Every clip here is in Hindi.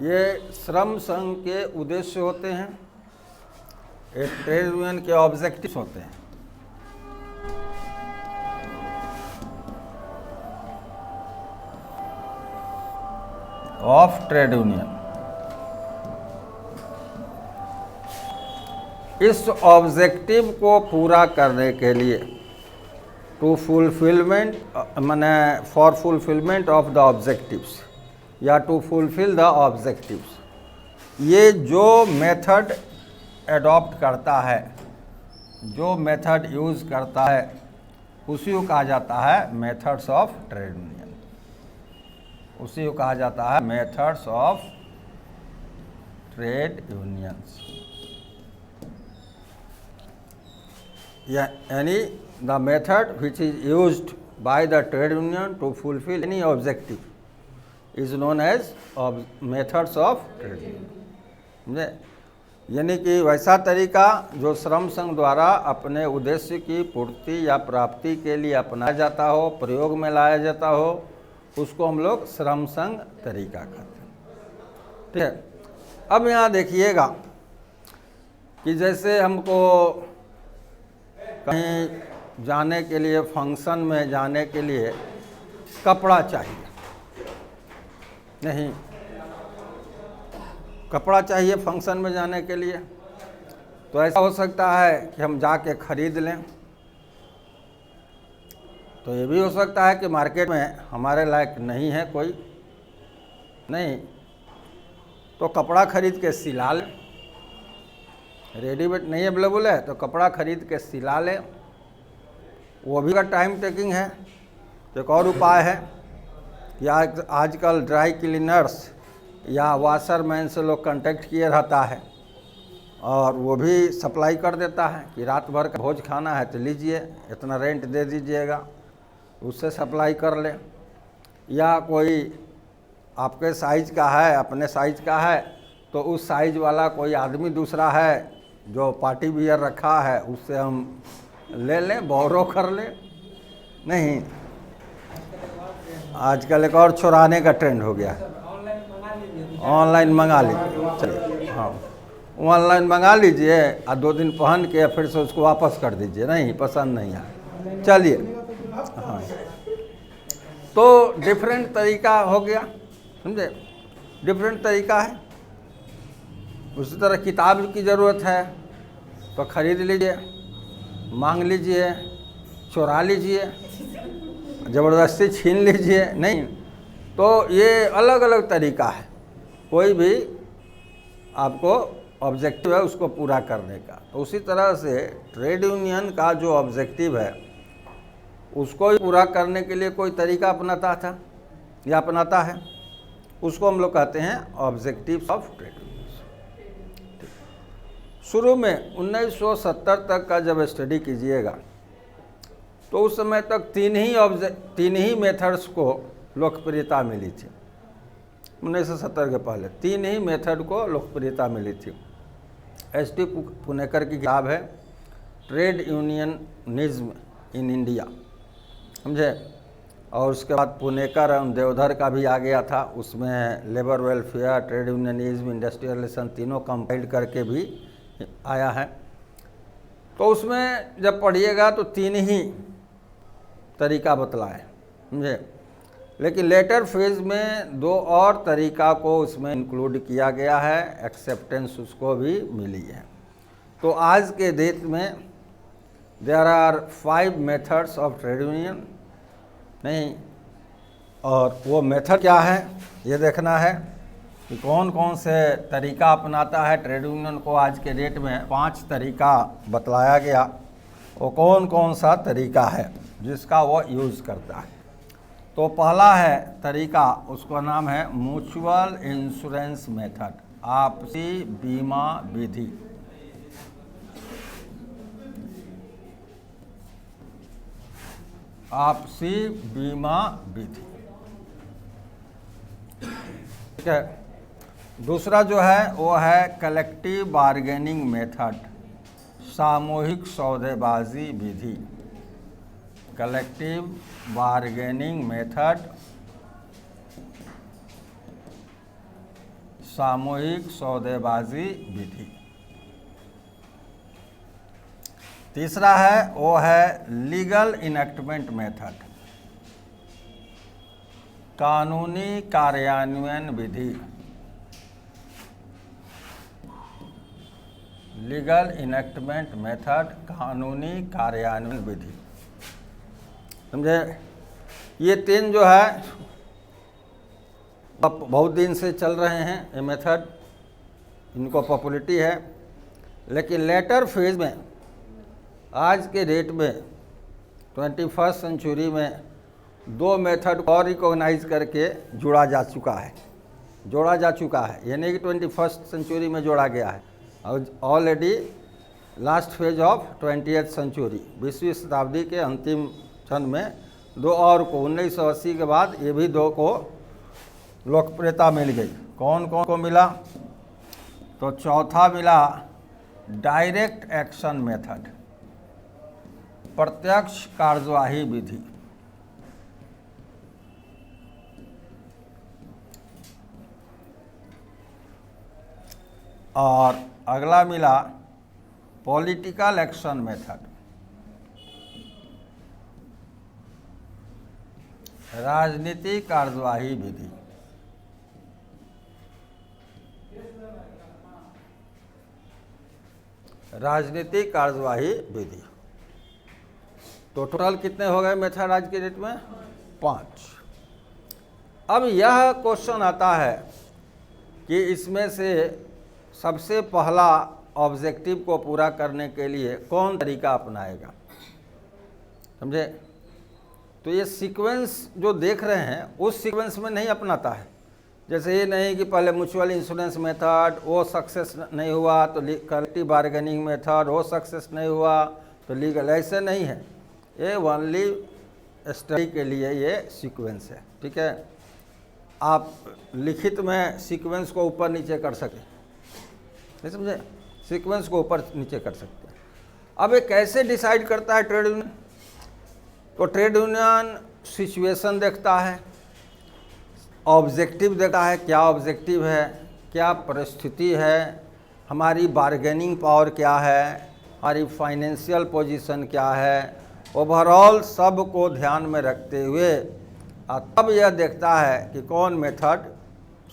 ये श्रम संघ के उद्देश्य होते हैं, ये ट्रेड यूनियन के ऑब्जेक्टिव्स होते हैं। ऑफ ट्रेड यूनियन, इस ऑब्जेक्टिव को पूरा करने के लिए टू फुलफिलमेंट माने for fulfilment of the objectives या टू फुलफिल द ऑब्जेक्टिव्स, ये जो मेथड एडॉप्ट करता है, जो मेथड यूज़ करता है, उसी को कहा जाता है मेथड्स ऑफ ट्रेड यूनियन, उसी को कहा जाता है मेथड्स ऑफ ट्रेड यूनियंस। यानी the method which is used by the trade union to fulfil any objective is known as methods of trade union. समझे? यानी कि वैसा तरीका जो श्रम संघ द्वारा अपने उद्देश्य की पूर्ति या प्राप्ति के लिए अपनाया जाता हो, प्रयोग में लाया जाता हो, उसको हम लोग श्रम संघ तरीका कहते हैं। ठीक है। अब यहाँ देखिएगा कि जैसे हमको कहीं जाने के लिए, फंक्शन में जाने के लिए कपड़ा चाहिए, नहीं कपड़ा चाहिए फंक्शन में जाने के लिए, तो ऐसा हो सकता है कि हम जाके खरीद लें, तो ये भी हो सकता है कि मार्केट में हमारे लायक नहीं है कोई, नहीं तो कपड़ा खरीद के सिला लें, रेडीमेड नहीं अवेलेबल है तो कपड़ा खरीद के सिला लें, वो भी का टाइम टेकिंग है। एक और उपाय है कि आजकल ड्राई क्लीनर्स या वाशरमैन से लोग कांटेक्ट किए रहता है और वो भी सप्लाई कर देता है कि रात भर का भोज खाना है तो लीजिए, इतना रेंट दे दीजिएगा, उससे सप्लाई कर ले। या कोई आपके साइज का है, अपने साइज का है, तो उस साइज वाला कोई आदमी दूसरा है जो पार्टी वियर रखा है, उससे हम ले लें, बोरो कर ले। नहीं, आजकल एक और चुराने का ट्रेंड हो गया है, ऑनलाइन मंगा लीजिए। चलिए, हाँ ऑनलाइन मंगा लीजिए और 2 दिन पहन के फिर से उसको वापस कर दीजिए, नहीं पसंद नहीं आया, चलिए। हाँ, तो डिफरेंट तरीका हो गया, समझे? डिफरेंट तरीका है। उसी तरह किताब की ज़रूरत है तो ख़रीद लीजिए, मांग लीजिए, चुरा लीजिए, ज़बरदस्ती छीन लीजिए, नहीं तो ये अलग अलग तरीका है। कोई भी आपको ऑब्जेक्टिव है उसको पूरा करने का। तो उसी तरह से ट्रेड यूनियन का जो ऑब्जेक्टिव है उसको पूरा करने के लिए कोई तरीका अपनाता था या अपनाता है, उसको हम लोग कहते हैं ऑब्जेक्टिव्स ऑफ ट्रेड यूनियन। शुरू में 1970 तक का जब स्टडी कीजिएगा तो उस समय तक तीन ही मेथड्स को लोकप्रियता मिली थी। 1970 के पहले 3 ही मेथड को लोकप्रियता मिली थी। एस.टी. पुणेकर की किताब है ट्रेड यूनियनिज्म इन इंडिया, समझे? और उसके बाद पुणेकर और देवधर का भी आ गया था, उसमें labour welfare, trade unionism, industrial relation तीनों कंपाइल करके भी आया है। तो उसमें जब पढ़िएगा तो 3 ही तरीका बतलाए, समझे? लेकिन लेटर फेज में 2 और तरीका को उसमें इंक्लूड किया गया है, एक्सेप्टेंस उसको भी मिली है। तो आज के डेट में there are 5 methods of trade union, नहीं, और वो मेथड क्या है ये देखना है कि कौन कौन से तरीका अपनाता है ट्रेड यूनियन को। आज के डेट में 5 तरीका बतलाया गया, वो कौन कौन सा तरीका है जिसका वो यूज़ करता है। तो पहला है तरीका, उसका नाम है म्यूचुअल इंश्योरेंस मेथड, आपसी बीमा विधि। आपसी बीमा विधि, ठीक है। दूसरा जो है वो है कलेक्टिव बार्गेनिंग मेथड, सामूहिक सौदेबाजी विधि। कलेक्टिव बार्गेनिंग मेथड, सामूहिक सौदेबाजी विधि। तीसरा है वो है लीगल इनेक्टमेंट मेथड, कानूनी कार्यान्वयन विधि। लीगल इनेक्टमेंट मेथड, कानूनी कार्यान्वयन विधि। समझे? ये तीन जो है बहुत दिन से चल रहे हैं ये मेथड, इनको पॉपुलरिटी है, लेकिन लेटर फेज में आज के डेट में 21st सेंचुरी में दो मेथड और रिकॉग्नाइज करके जोड़ा जा चुका है, ये नहीं कि 21st सेंचुरी में जोड़ा गया है, और already last phase of 20th century, 20वीं शताब्दी के अंतिम क्षण में दो और को 1980 के बाद ये भी दो को लोकप्रियता मिल गई। कौन कौन को मिला? तो चौथा मिला डायरेक्ट एक्शन मेथड, प्रत्यक्ष कार्यवाही विधि। और अगला मिला पॉलिटिकल एक्शन मेथड, राजनीतिक कार्यवाही विधि। राजनीतिक कार्यवाही विधि। तो टोटल कितने हो गए मेथड आज के डेट में? 5। अब यह क्वेश्चन आता है कि इसमें से सबसे पहला ऑब्जेक्टिव को पूरा करने के लिए कौन तरीका अपनाएगा? समझे? तो ये सीक्वेंस जो देख रहे हैं उस सीक्वेंस में नहीं अपनाता है। जैसे ये नहीं कि पहले म्यूचुअल इंश्योरेंस मेथड, वो सक्सेस नहीं हुआ तो कलेक्टिव बार्गेनिंग मेथड, वो सक्सेस नहीं हुआ तो लीगल, ऐसे नहीं है। ये ओनली स्टडी के लिए ये सीक्वेंस है, ठीक है। आप लिखित में सीक्वेंस को ऊपर नीचे कर सकें, नहीं समझे? सीक्वेंस को ऊपर नीचे कर सकते हैं। अब ये कैसे डिसाइड करता है ट्रेड यूनियन? तो ट्रेड यूनियन सिचुएशन देखता है, ऑब्जेक्टिव देखता है, क्या ऑब्जेक्टिव है, क्या परिस्थिति है, हमारी बार्गेनिंग पावर क्या है, हमारी फाइनेंशियल पोजीशन क्या है, ओवरऑल सब को ध्यान में रखते हुए तब यह देखता है कि कौन मेथड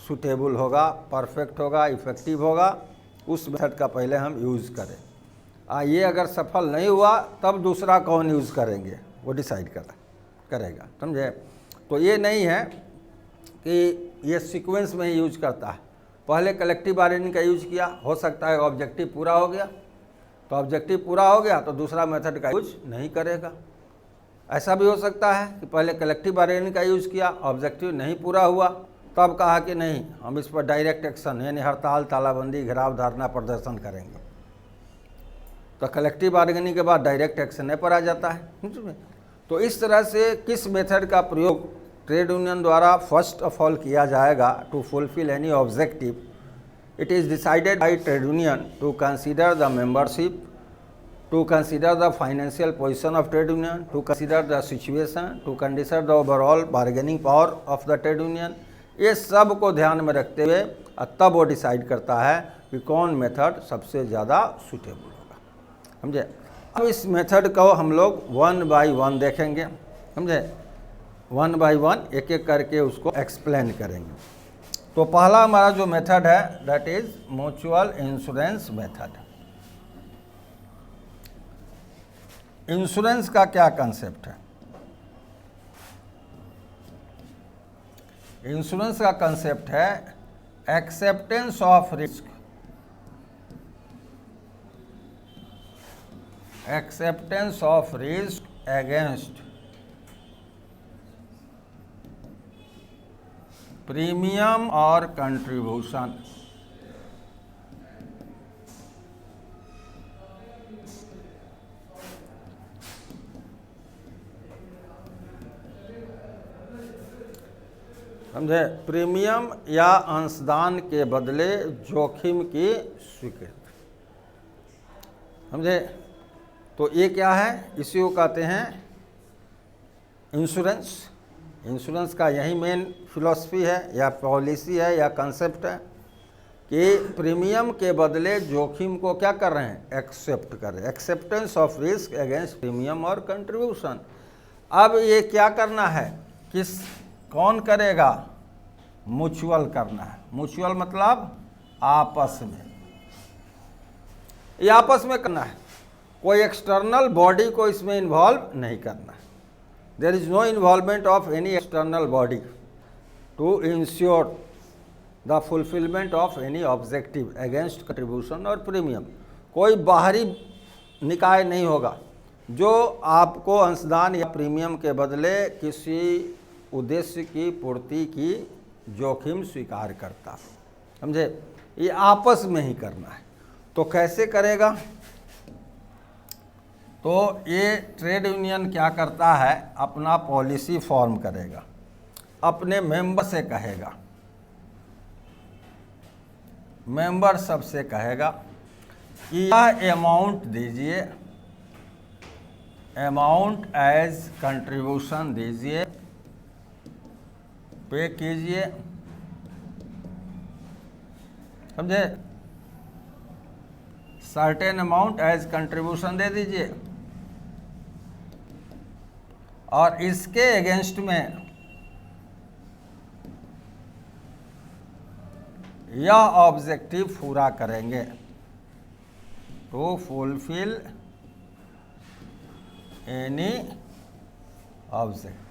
सूटेबल होगा, परफेक्ट होगा, इफ़ेक्टिव होगा, उस मेथड का पहले हम यूज़ करें। ये अगर सफल नहीं हुआ तब दूसरा कौन यूज़ करेंगे वो डिसाइड करेगा। समझे? तो ये नहीं है कि ये सीक्वेंस में ही यूज करता है। पहले कलेक्टिव बार्गेनिंग का यूज किया, हो सकता है ऑब्जेक्टिव पूरा हो गया, तो ऑब्जेक्टिव पूरा हो गया तो दूसरा मेथड का यूज नहीं करेगा। ऐसा भी हो सकता है कि पहले कलेक्टिव बार्गेनिंग का यूज किया, ऑब्जेक्टिव नहीं पूरा हुआ, तब कहा कि नहीं हम इस पर डायरेक्ट एक्शन यानी हड़ताल, तालाबंदी, घेराव, धरना प्रदर्शन करेंगे। तो कलेक्टिव बार्गेनिंग के बाद डायरेक्ट एक्शन पर आ जाता है। तो इस तरह से किस मेथड का प्रयोग ट्रेड यूनियन द्वारा फर्स्ट ऑफ ऑल किया जाएगा to fulfil any objective, it is decided by trade union to consider the membership, to consider the financial position of trade union, to consider the situation, to consider the overall bargaining power of the trade union. ये सब को ध्यान में रखते हुए तब वो डिसाइड करता है कि कौन मेथड सबसे ज़्यादा सूटेबल होगा। समझे? अब इस मेथड को हम लोग 1 बाय 1 देखेंगे। समझे? 1 बाय 1 एक एक करके उसको एक्सप्लेन करेंगे। तो पहला हमारा जो मेथड है that is mutual insurance method. Insurance का क्या कंसेप्ट है? इंश्योरेंस का कंसेप्ट है acceptance of risk, acceptance of risk against premium और कंट्रीब्यूशन। समझे? प्रीमियम या अंशदान के बदले जोखिम की स्वीकृति। समझे? तो ये क्या है? इसी को कहते हैं इंश्योरेंस। इंश्योरेंस का यही मेन फिलॉसफी है या पॉलिसी है या कंसेप्ट है कि प्रीमियम के बदले जोखिम को क्या कर रहे हैं, एक्सेप्ट कर रहे हैं, acceptance of risk against premium और कंट्रीब्यूशन। अब ये क्या करना है, कौन करेगा, म्यूचुअल करना है। म्यूचुअल मतलब आपस में, ये आपस में करना है, कोई एक्सटर्नल बॉडी को इसमें इन्वॉल्व नहीं करना है। There is no involvement of any external body to ensure the fulfilment of any objective against contribution और प्रीमियम। कोई बाहरी निकाय नहीं होगा जो आपको अंशदान या प्रीमियम के बदले किसी उद्देश्य की पूर्ति की जोखिम स्वीकार करता, समझे। ये आपस में ही करना है। तो कैसे करेगा, तो ये ट्रेड यूनियन क्या करता है, अपना पॉलिसी फॉर्म करेगा, अपने मेंबर से कहेगा, मेंबर सबसे कहेगा कि यह अमाउंट दीजिए, अमाउंट एज कंट्रीब्यूशन दीजिए, पे कीजिए, समझे। सर्टेन अमाउंट एज कंट्रीब्यूशन दे दीजिए और इसके अगेंस्ट में यह ऑब्जेक्टिव पूरा करेंगे, टू फुलफिल एनी ऑब्जेक्टिव।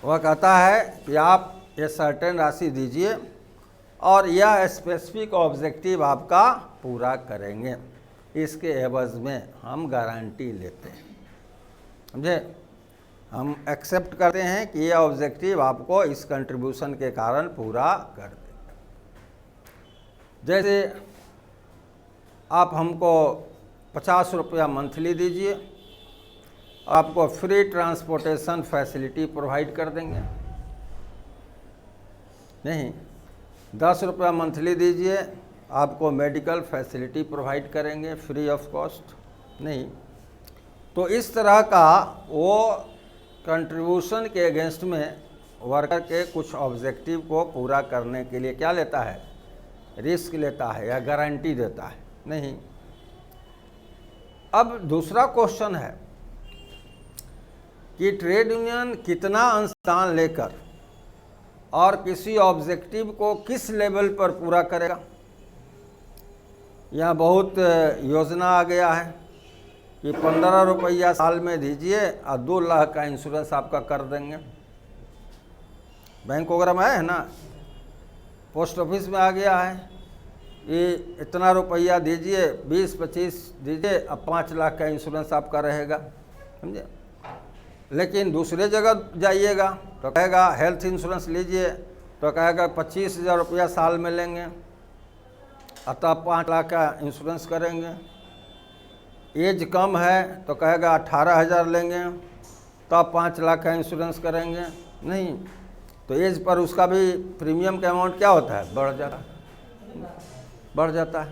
वह कहता है कि आप ये सर्टेन राशि दीजिए और यह स्पेसिफिक ऑब्जेक्टिव आपका पूरा करेंगे, इसके एवज में हम गारंटी लेते हैं, समझे। हम एक्सेप्ट करते हैं कि यह ऑब्जेक्टिव आपको इस कंट्रीब्यूशन के कारण पूरा कर देगा। जैसे आप हमको 50 रुपया मंथली दीजिए, आपको फ्री ट्रांसपोर्टेशन फैसिलिटी प्रोवाइड कर देंगे। नहीं, 10 रुपया मंथली दीजिए, आपको मेडिकल फैसिलिटी प्रोवाइड करेंगे फ्री ऑफ कॉस्ट। नहीं, तो इस तरह का वो कंट्रीब्यूशन के अगेंस्ट में वर्कर के कुछ ऑब्जेक्टिव को पूरा करने के लिए क्या लेता है, रिस्क लेता है या गारंटी देता है। नहीं, अब दूसरा क्वेश्चन है कि ट्रेड यूनियन कितना अंशदान लेकर और किसी ऑब्जेक्टिव को किस लेवल पर पूरा करेगा। यहाँ बहुत योजना आ गया है कि 15 रुपया साल में दीजिए और 2 लाख का इंश्योरेंस आपका कर देंगे। बैंक वगैरह में है ना, पोस्ट ऑफिस में आ गया है, ये इतना रुपया दीजिए, 20-25 दीजिए, अब 5 लाख का इंश्योरेंस आपका रहेगा, समझे। लेकिन दूसरे जगह जाइएगा तो कहेगा हेल्थ इंश्योरेंस लीजिए, तो कहेगा 25,000 रुपया साल में लेंगे, अतः 5 लाख का इंश्योरेंस करेंगे। एज कम है तो कहेगा 18,000 लेंगे, तब 5 लाख का इंश्योरेंस करेंगे। नहीं, तो एज पर उसका भी प्रीमियम का अमाउंट क्या होता है, बढ़ जाता है।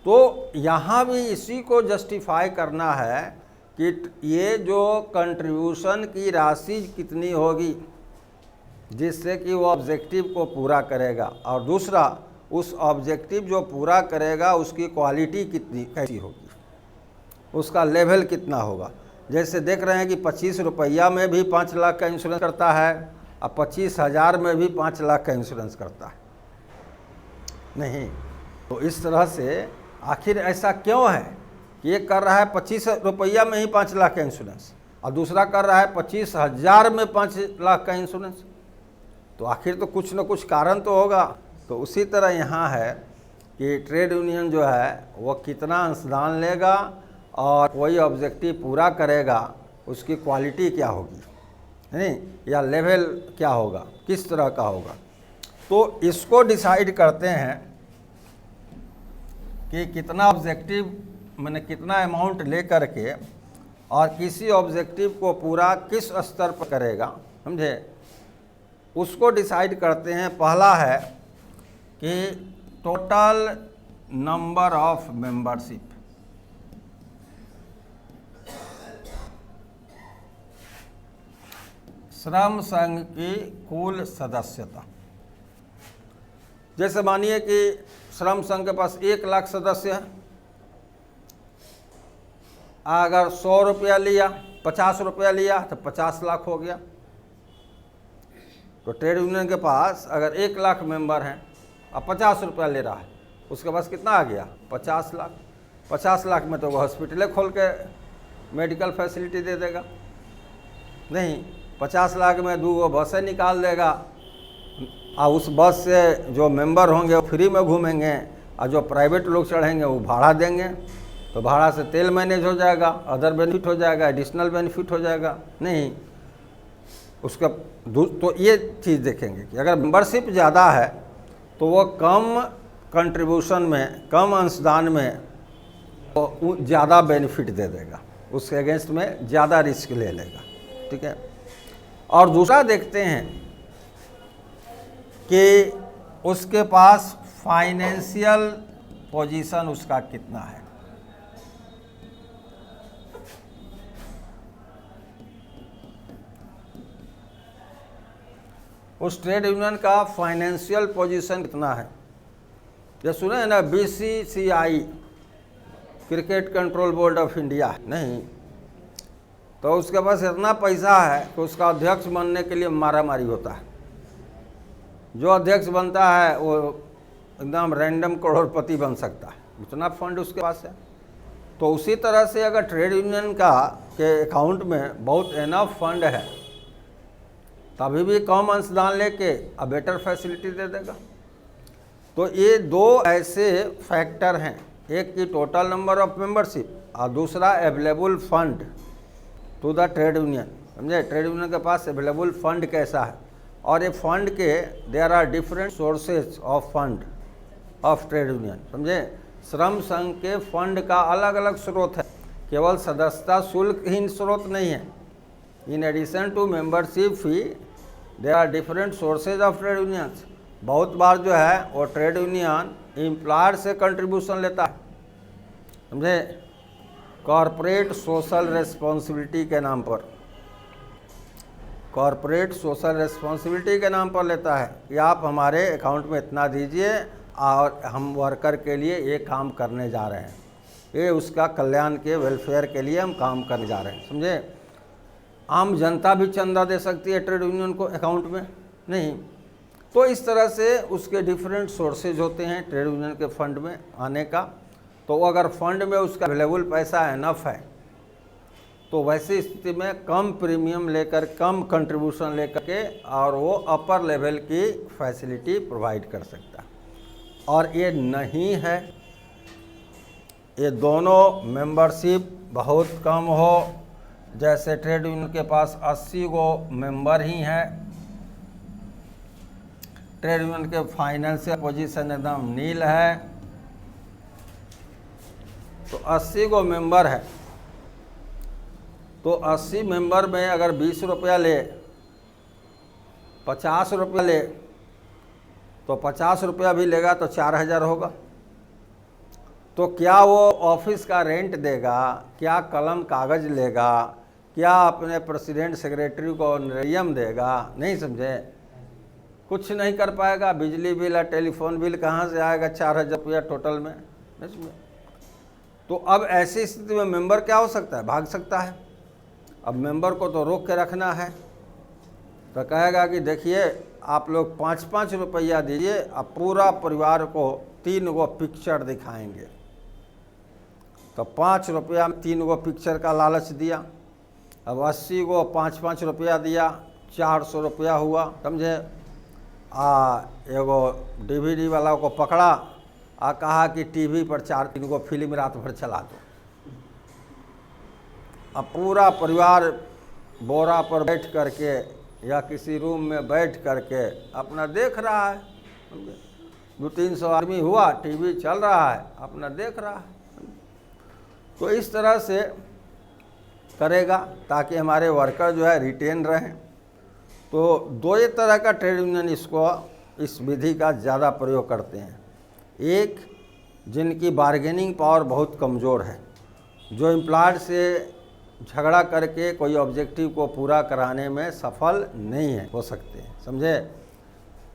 तो यहाँ भी इसी को जस्टिफाई करना है कि ये जो कंट्रीब्यूशन की राशि कितनी होगी जिससे कि वो ऑब्जेक्टिव को पूरा करेगा, और दूसरा उस ऑब्जेक्टिव जो पूरा करेगा उसकी क्वालिटी कितनी कैसी होगी, उसका लेवल कितना होगा। जैसे देख रहे हैं कि 25 रुपया में भी 5 लाख का इंश्योरेंस करता है और 25,000 में भी 5 लाख का इंश्योरेंस करता है। नहीं, तो इस तरह से आखिर ऐसा क्यों है कि एक कर रहा है 25 रुपया में ही 5 लाख का इंश्योरेंस और दूसरा कर रहा है 25,000 में 5 लाख का इंश्योरेंस। तो आखिर तो कुछ न कुछ कारण तो होगा। तो उसी तरह यहाँ है कि ट्रेड यूनियन जो है वो कितना अंशदान लेगा और कोई ऑब्जेक्टिव पूरा करेगा, उसकी क्वालिटी क्या होगी, नहीं, या लेवल क्या होगा, किस तरह का होगा। तो इसको डिसाइड करते हैं कि कितना ऑब्जेक्टिव मैंने कितना अमाउंट ले करके और किसी ऑब्जेक्टिव को पूरा किस स्तर पर करेगा, समझे, उसको डिसाइड करते हैं। पहला है कि टोटल नंबर ऑफ मेंबरशिप, श्रम संघ की कुल सदस्यता। जैसे मानिए कि श्रम संघ के पास 1 लाख सदस्य है, अगर 100 रुपया लिया, 50 रुपया लिया तो 50 लाख हो गया। तो ट्रेड यूनियन के पास अगर 1 लाख मेंबर हैं और 50 रुपया ले रहा है, उसके पास कितना आ गया? 50 लाख। 50 लाख में तो वो हॉस्पिटलें खोल के मेडिकल फैसिलिटी दे देगा? नहीं, 50 लाख में 2 बसें निकाल देगा और उस बस से जो मेंबर होंगे वो फ्री में घूमेंगे और जो प्राइवेट लोग चढ़ेंगे वो भाड़ा देंगे। तो भाड़ा से तेल मैनेज हो जाएगा, अदर बेनिफिट हो जाएगा, एडिशनल बेनिफिट हो जाएगा। नहीं, उसका तो ये चीज़ देखेंगे कि अगर मेंबरशिप ज़्यादा है तो वो कम कंट्रीब्यूशन में, कम अंशदान में वो ज़्यादा बेनिफिट दे देगा, उसके अगेंस्ट में ज़्यादा रिस्क ले लेगा। ठीक है। और दूसरा देखते हैं कि उसके पास फाइनेंशियल पोजीशन उसका कितना है। उस ट्रेड यूनियन का फाइनेंशियल पोजीशन कितना है। ये सुने हैं ना, BCCI, cricket control board of India, नहीं, तो उसके पास इतना पैसा है कि उसका अध्यक्ष बनने के लिए मारामारी होता है। जो अध्यक्ष बनता है वो एकदम रैंडम करोड़पति बन सकता है, इतना फंड उसके पास है। तो उसी तरह से अगर ट्रेड यूनियन के अकाउंट में बहुत एनफ फंड है तभी भी कम अंशदान लेके अब बेटर फैसिलिटी दे देगा। तो ये 2 ऐसे फैक्टर हैं, एक की टोटल नंबर ऑफ मेंबरशिप और दूसरा available fund to the trade union. समझे, ट्रेड यूनियन के पास अवेलेबल फंड कैसा है। और ये फंड के there are different sources of fund of trade union. समझे, श्रम संघ के फंड का अलग अलग स्रोत है, केवल सदस्यता शुल्क ही स्रोत नहीं है। In addition to membership fee there are different sources of trade unions. बहुत बार जो है वो ट्रेड यूनियन एम्प्लॉयर से कंट्रीब्यूशन लेता है। समझे, कॉरपोरेट सोशल रिस्पॉन्सिबिलिटी के नाम पर, कॉरपोरेट सोशल रिस्पॉन्सिबिलिटी के नाम पर लेता है कि आप हमारे अकाउंट में इतना दीजिए और हम वर्कर के लिए ये काम करने जा रहे हैं, ये उसका कल्याण के वेलफेयर के लिए हम काम करने जा रहे हैं। समझे, आम जनता भी चंदा दे सकती है ट्रेड यूनियन को अकाउंट में? नहीं। तो इस तरह से उसके डिफरेंट सोर्सेज होते हैं ट्रेड यूनियन के फंड में आने का। तो अगर फंड में उसका अवेलेबल पैसा एनफ है तो वैसी स्थिति में कम प्रीमियम लेकर, कम कंट्रीब्यूशन लेकर के और वो अपर लेवल की फैसिलिटी प्रोवाइड कर सकता है। और ये नहीं है, ये दोनों मेंबरशिप बहुत कम हो, जैसे ट्रेड यूनियन के पास 80 गो मेंबर ही हैं, ट्रेड यूनियन के फाइनेंशियल पोजीशन एकदम नील है, तो 80 गो मेंबर है, तो 80 मेंबर में अगर 20 रुपया ले, 50 रुपया ले, तो 50 रुपया भी लेगा तो 4000 होगा। तो क्या वो ऑफिस का रेंट देगा, क्या कलम कागज लेगा, क्या अपने प्रेसिडेंट सेक्रेटरी को नियम देगा? नहीं। समझे, कुछ नहीं कर पाएगा। बिजली बिल या टेलीफोन बिल कहाँ से आएगा 4000 रुपया टोटल में? नहीं समझे। तो अब ऐसी स्थिति में मेंबर क्या हो सकता है? भाग सकता है। अब मेंबर को तो रोक के रखना है, तो कहेगा कि देखिए आप लोग 5-5 रुपया दीजिए, अब पूरा परिवार को 3 गो पिक्चर दिखाएंगे। तो 5 रुपया में 3 गो पिक्चर का लालच दिया। अब 80 गो 5-5 रुपया दिया, 400 रुपया हुआ। समझे, एगो DVD वाला को पकड़ा और कहा कि टीवी पर 4-3 गो फिल्म रात भर चला दो। अब पूरा परिवार बोरा पर बैठ करके या किसी रूम में बैठ करके अपना देख रहा है। 200-300 आदमी हुआ, टीवी चल रहा है, अपना देख रहा है। तो इस तरह से करेगा ताकि हमारे वर्कर जो है रिटेन रहें। तो 2 तरह का ट्रेड यूनियन इस विधि का ज़्यादा प्रयोग करते हैं। एक, जिनकी बार्गेनिंग पावर बहुत कमज़ोर है, जो एम्प्लॉयर से झगड़ा करके कोई ऑब्जेक्टिव को पूरा कराने में सफल नहीं है हो सकते, समझे।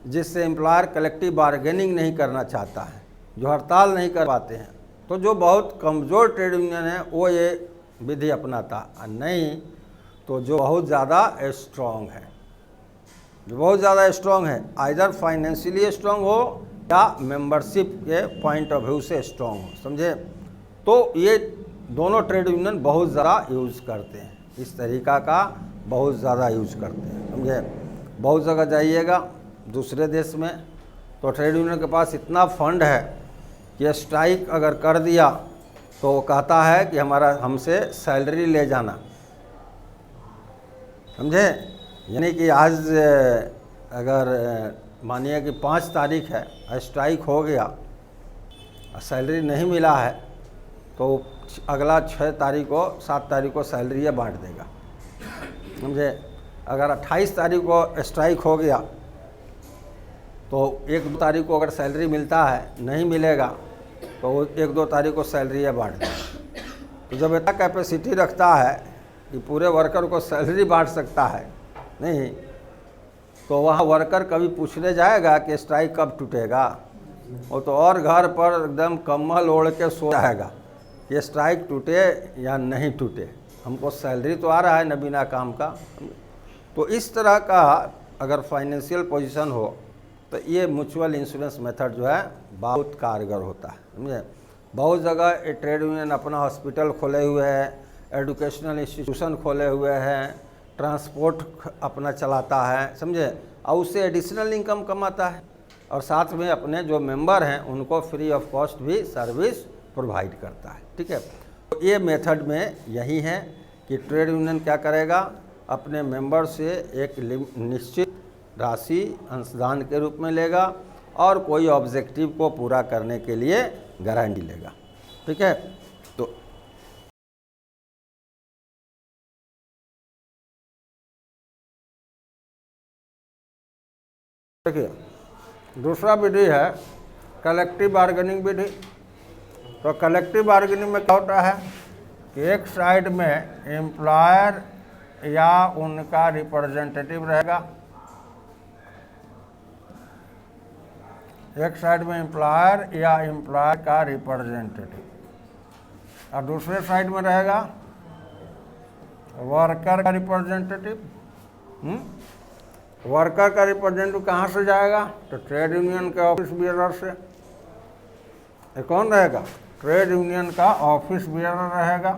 जिससे एम्प्लॉयर कलेक्टिव बार्गेनिंग नहीं करना चाहता है, जो हड़ताल नहीं कर पाते हैं, तो जो बहुत कमज़ोर ट्रेड यूनियन है वो ये विधि अपनाता, और नहीं तो जो बहुत ज़्यादा स्ट्रॉन्ग है, जो बहुत ज़्यादा स्ट्रॉन्ग है, आइदर फाइनेंशियली स्ट्रॉन्ग हो या मेंबरशिप के पॉइंट ऑफ व्यू से स्ट्रॉन्ग हो, समझे। तो ये दोनों ट्रेड यूनियन बहुत ज़्यादा यूज़ करते हैं, इस तरीक़ा का बहुत ज़्यादा यूज़ करते हैं, समझे। बहुत जगह जाइएगा दूसरे देश में तो ट्रेड यूनियन के पास इतना फंड है कि स्ट्राइक अगर कर दिया तो वो कहता है कि हमसे सैलरी ले जाना, समझे। यानी कि आज अगर मानिए कि 5 तारीख है, स्ट्राइक हो गया, सैलरी नहीं मिला है, तो अगला 6 तारीख को 7 तारीख को सैलरी बांट देगा, समझे। अगर 28 तारीख को स्ट्राइक हो गया तो 1-2 तारीख को अगर सैलरी मिलता है, नहीं मिलेगा तो 1-2 तारीख को सैलरी बांट देगा। तो जब इतना कैपेसिटी रखता है कि पूरे वर्कर को सैलरी बांट सकता है, नहीं तो वहाँ वर्कर कभी पूछने जाएगा कि स्ट्राइक कब टूटेगा, वो तो और घर पर एकदम कम्बल ओढ़ के सो जाएगा कि स्ट्राइक टूटे या नहीं टूटे, हमको सैलरी तो आ रहा है न बिना काम का। तो इस तरह का अगर फाइनेंशियल पोजीशन हो तो ये म्यूचुअल इंश्योरेंस मेथड जो है बहुत कारगर होता है, समझे। बहुत जगह ट्रेड यूनियन अपना हॉस्पिटल खोले हुए हैं, एजुकेशनल इंस्टीट्यूशन खोले हुए हैं, ट्रांसपोर्ट अपना चलाता है, समझे, और उससे एडिशनल इनकम कमाता है, और साथ में अपने जो मेंबर हैं उनको फ्री ऑफ कॉस्ट भी सर्विस प्रोवाइड करता है, ठीक है। तो ये मेथड में यही है कि ट्रेड यूनियन क्या करेगा, अपने मेंबर से एक निश्चित राशि अंशदान के रूप में लेगा और कोई ऑब्जेक्टिव को पूरा करने के लिए गारंटी लेगा, ठीक है। तो देखिए, दूसरा विधि है कलेक्टिव बार्गेनिंग विधि। तो कलेक्टिव बार्गेनिंग में क्या होता है कि एक साइड में एम्प्लॉयर या उनका रिप्रेजेंटेटिव रहेगा, एक साइड में एम्प्लॉयर या एम्प्लॉयर का रिप्रेजेंटेटिव, और दूसरे साइड में रहेगा वर्कर का रिप्रेजेंटेटिव। वर्कर का रिप्रेजेंटेटिव कहाँ से जाएगा, तो ट्रेड यूनियन के ऑफिस बियरर से। ये कौन रहेगा, ट्रेड यूनियन का ऑफिस बियरर रहेगा।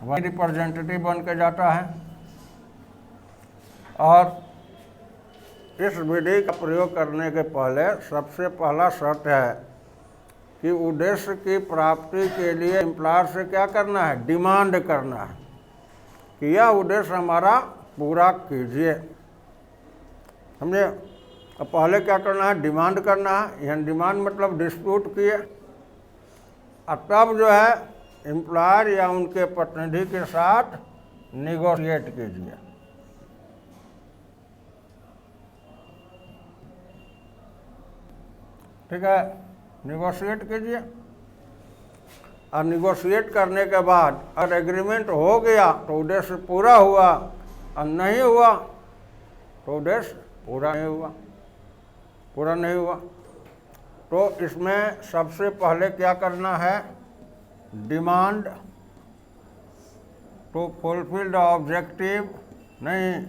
वही रिप्रेजेंटेटिव बन के जाता है। और इस विधि का प्रयोग करने के पहले सबसे पहला शर्त है कि उद्देश्य की प्राप्ति के लिए एम्प्लॉयर से क्या करना है, डिमांड करना है कि यह उद्देश्य हमारा पूरा कीजिए, समझे। अब पहले क्या करना है, डिमांड करना है। यह डिमांड मतलब डिस्प्यूट किए, और तब जो है एम्प्लॉयर या उनके प्रतिनिधि के साथ निगोशिएट कीजिए, ठीक है। निगोशिएट कीजिए, और निगोशिएट करने के बाद अगर एग्रीमेंट हो गया तो उद्देश्य पूरा हुआ, और नहीं हुआ तो उद्देश्य पूरा नहीं हुआ। तो इसमें सबसे पहले क्या करना है, demand to fulfil the objective, नहीं,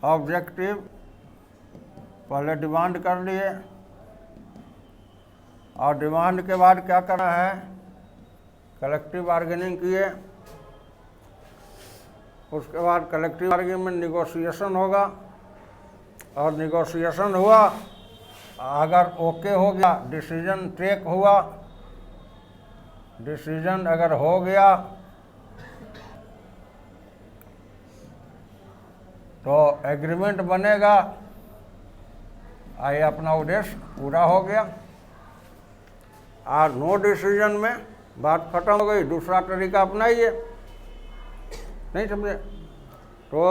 ऑब्जेक्टिव पहले डिमांड कर लिए, और डिमांड के बाद क्या करना है, कलेक्टिव बार्गेनिंग किए। उसके बाद कलेक्टिव बार्गेनिंग में निगोशिएशन होगा, और निगोशिएशन हुआ, अगर ओके हो गया, डिसीजन टेक हुआ, डिसीजन अगर हो गया तो एग्रीमेंट बनेगा, ये अपना उद्देश्य पूरा हो गया। और नो डिसीजन में बात खत्म हो गई, दूसरा तरीका अपनाइए, नहीं समझे। तो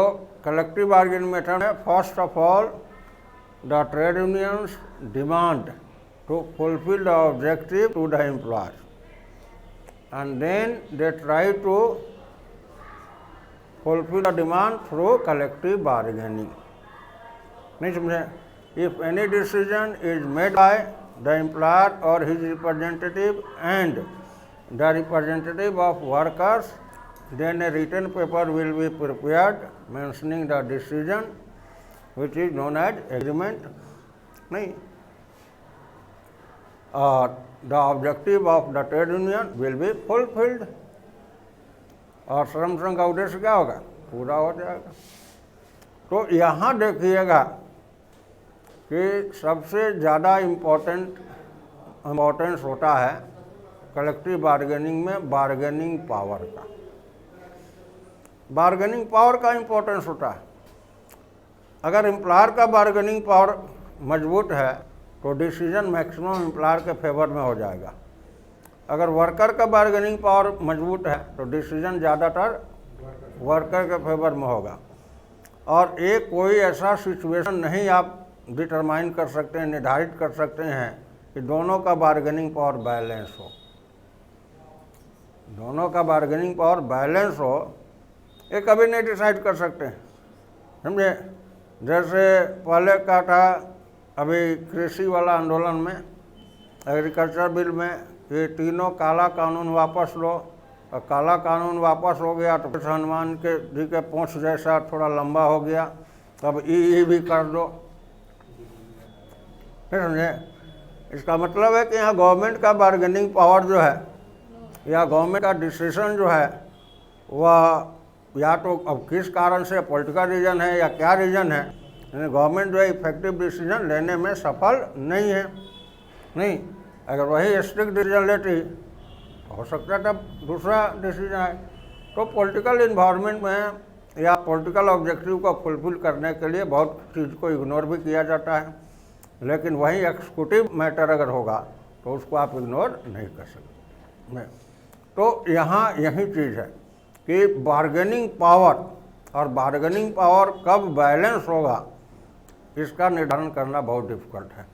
collective bargaining method है, first of all the trade unions demand to fulfill the objective to the employer and then they try to fulfill the demand through collective bargaining. नहीं समझे? If any decision is made by the employer or his representative and the representative of workers, then a written paper will be prepared mentioning the decision, which is known as agreement. नहीं, the objective of the trade union will be fulfilled. और श्रम संघ का उद्देश्य क्या होगा? पूरा हो जाएगा। तो यहाँ देखिएगा कि सबसे ज़्यादा इम्पोर्टेंस होता है कलेक्टिव बार्गेनिंग में बार्गेनिंग पावर का। बार्गेनिंग पावर का इम्पोर्टेंस होता है। अगर एम्प्लॉयर का बार्गेनिंग पावर मजबूत है तो डिसीजन मैक्सिमम एम्प्लॉयर के फेवर में हो जाएगा। अगर वर्कर का बार्गेनिंग पावर मजबूत है तो डिसीजन ज़्यादातर वर्कर के फेवर में होगा। और एक कोई ऐसा सिचुएशन नहीं आप डिटरमाइन कर सकते हैं, निर्धारित कर सकते हैं कि दोनों का बार्गेनिंग पावर बैलेंस हो। दोनों का बार्गेनिंग पावर बैलेंस हो, ये कभी नहीं डिसाइड कर सकते हैं, समझे? जैसे पहले का था अभी कृषि वाला आंदोलन में, एग्रीकल्चर बिल में, ये तीनों काला कानून वापस लो, और काला कानून वापस हो गया तो फिर हनुमान के जी के पूंछ जैसा थोड़ा लंबा हो गया, तब ई भी कर दो। समझे? इसका मतलब है कि यहाँ गवर्नमेंट का बार्गेनिंग पावर जो है या गवर्नमेंट का डिसीजन जो है वह या तो अब किस कारण से पॉलिटिकल रीजन है या क्या रीजन है, गवर्नमेंट जो है इफेक्टिव डिसीजन लेने में सफल नहीं है। नहीं, अगर वही स्ट्रिक्ट डिसीजन लेती हो सकता था दूसरा डिसीजन है। तो पॉलिटिकल इन्वायरमेंट में या पॉलिटिकल ऑब्जेक्टिव को फुलफिल करने के लिए बहुत चीज़ को इग्नोर भी किया जाता है, लेकिन वही एक्सिक्यूटिव मैटर अगर होगा तो उसको आप इग्नोर नहीं कर सकते। तो यहाँ यही चीज़ है कि बार्गेनिंग पावर और बार्गेनिंग पावर कब बैलेंस होगा इसका निर्धारण करना बहुत डिफिकल्ट है,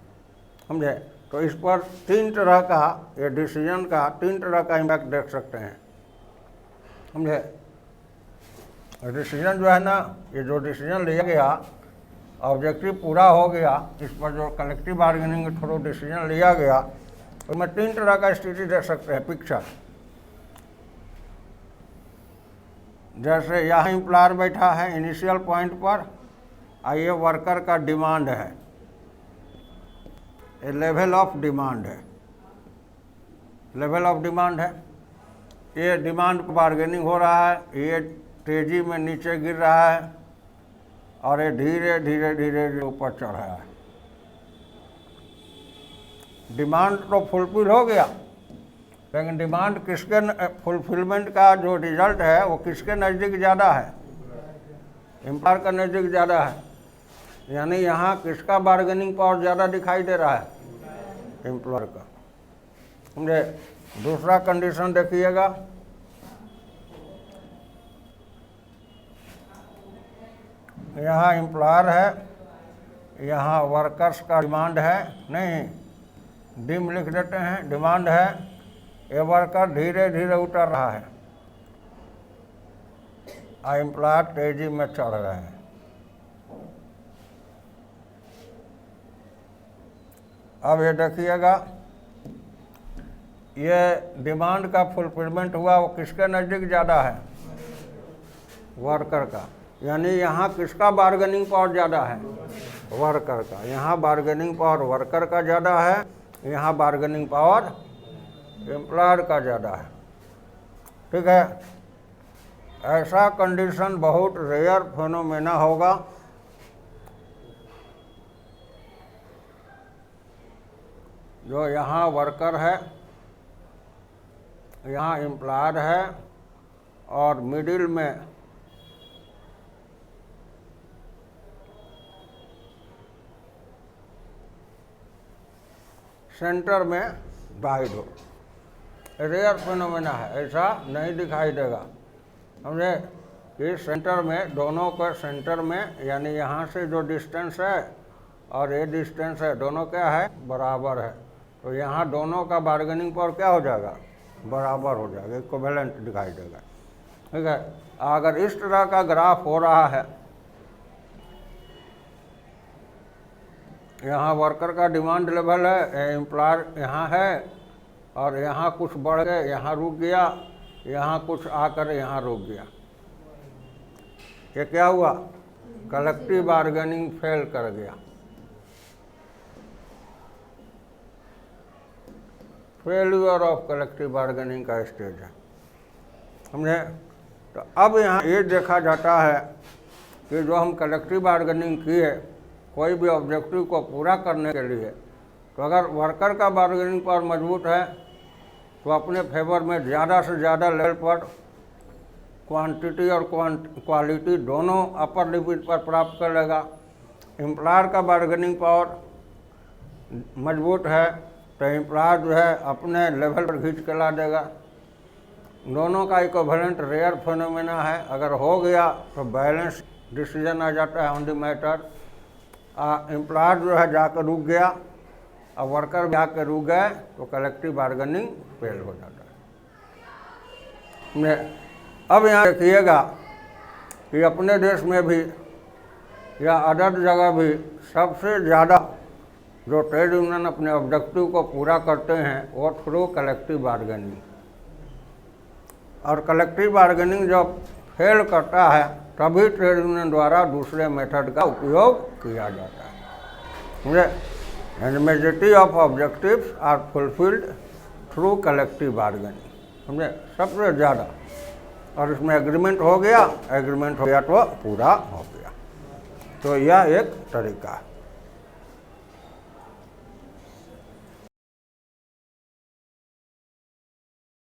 समझे? तो इस पर तीन तरह का ये डिसीजन का तीन तरह का इम्पैक्ट देख सकते हैं, समझे? डिसीजन जो है ना, ये जो डिसीजन लिया गया ऑब्जेक्टिव पूरा हो गया, इस पर जो कलेक्टिव बार्गेनिंग के थ्रू डिसीजन लिया गया, तो मैं तीन तरह का स्थिति देख सकते हैं पिक्चर। जैसे यहाँ एम्प्लॉयर बैठा है इनिशियल पॉइंट पर, ये वर्कर का डिमांड है, ये लेवल ऑफ डिमांड है, लेवल ऑफ डिमांड है। ये डिमांड पर बार्गेनिंग हो रहा है, ये तेजी में नीचे गिर रहा है और ये धीरे धीरे धीरे ऊपर चढ़ रहा है। डिमांड तो फुलफिल हो गया, लेकिन डिमांड किसके फुलफिलमेंट का जो रिजल्ट है वो किसके नज़दीक ज़्यादा है? एम्प्लॉयर का नज़दीक ज़्यादा है। यानी यहाँ किसका बार्गेनिंग पावर ज़्यादा दिखाई दे रहा है? एम्प्लॉयर का, समझे? दूसरा कंडीशन देखिएगा, यहाँ एम्प्लॉयर है, यहाँ वर्कर्स का डिमांड है, नहीं डिम लिख देते हैं, डिमांड है, ये वर्कर धीरे धीरे उतर रहा है और एम्प्लॉयर तेजी में चढ़ रहे हैं। अब ये देखिएगा, ये डिमांड का फुलफिलमेंट हुआ वो किसके नज़दीक ज़्यादा है? वर्कर का। यानी यहाँ किसका बार्गेनिंग पावर ज़्यादा है? वर्कर का। यहाँ बार्गेनिंग पावर वर्कर का ज़्यादा है, यहाँ बार्गेनिंग पावर एम्प्लॉयर का ज़्यादा है, ठीक है? ऐसा कंडीशन बहुत रेयर फिनोमेना होगा। जो यहाँ वर्कर है, यहाँ एम्प्लॉयर है और मिडिल में सेंटर में डिवाइड हो। रेयर फिनोमेना है, ऐसा नहीं दिखाई देगा, समझे? कि सेंटर में, दोनों के सेंटर में, यानी यहाँ से जो डिस्टेंस है और ये डिस्टेंस है, दोनों क्या है, बराबर है। तो यहाँ दोनों का बार्गेनिंग पावर क्या हो जाएगा, बराबर हो जाएगा, इक्विवेलेंट दिखाई देगा। ठीक है, अगर इस तरह का ग्राफ हो रहा है, यहाँ वर्कर का डिमांड लेवल है, एम्प्लॉयर यहाँ है, और यहाँ कुछ बढ़ के यहाँ रुक गया, यहाँ कुछ आकर यहाँ रुक गया, ये क्या हुआ, कलेक्टिव बार्गेनिंग फेल कर गया, फेल्यूर ऑफ कलेक्टिव बार्गेनिंग का स्टेज है, समझे। तो अब यहाँ ये देखा जाता है कि जो हम कलेक्टिव बार्गेनिंग किए कोई भी ऑब्जेक्टिव को पूरा करने के लिए, तो अगर वर्कर का बार्गेनिंग पावर मजबूत है तो अपने फेवर में ज़्यादा से ज़्यादा लेवल पर क्वांटिटी और क्वालिटी दोनों अपर लिमिट पर प्राप्त कर लेगा। एम्प्लॉयर का बार्गेनिंग पावर मजबूत है तो एम्प्लॉयर जो है अपने लेवल पर खींच के ला देगा। दोनों का इक्विवेलेंट रेयर फिनोमेना है, अगर हो गया तो बैलेंस डिसीजन आ जाता है ऑन द मैटर। एम्प्लॉयर जो है जाकर रुक गया और वर्कर जाकर रुक गए तो कलेक्टिव बार्गेनिंग फेल हो जाता है। अब यहाँ देखिएगा कि अपने देश में भी या अदर जगह भी सबसे ज़्यादा जो ट्रेड यूनियन अपने ऑब्जेक्टिव को पूरा करते हैं वो थ्रू कलेक्टिव बार्गेनिंग, और कलेक्टिव बार्गेनिंग जब फेल करता है तभी ट्रेड यूनियन द्वारा दूसरे मेथड का उपयोग किया जाता है। समझे, and majority of objectives are fulfilled through collective bargaining, समझे, सबसे ज़्यादा। और इसमें एग्रीमेंट हो गया तो पूरा हो गया। तो यह एक तरीका है।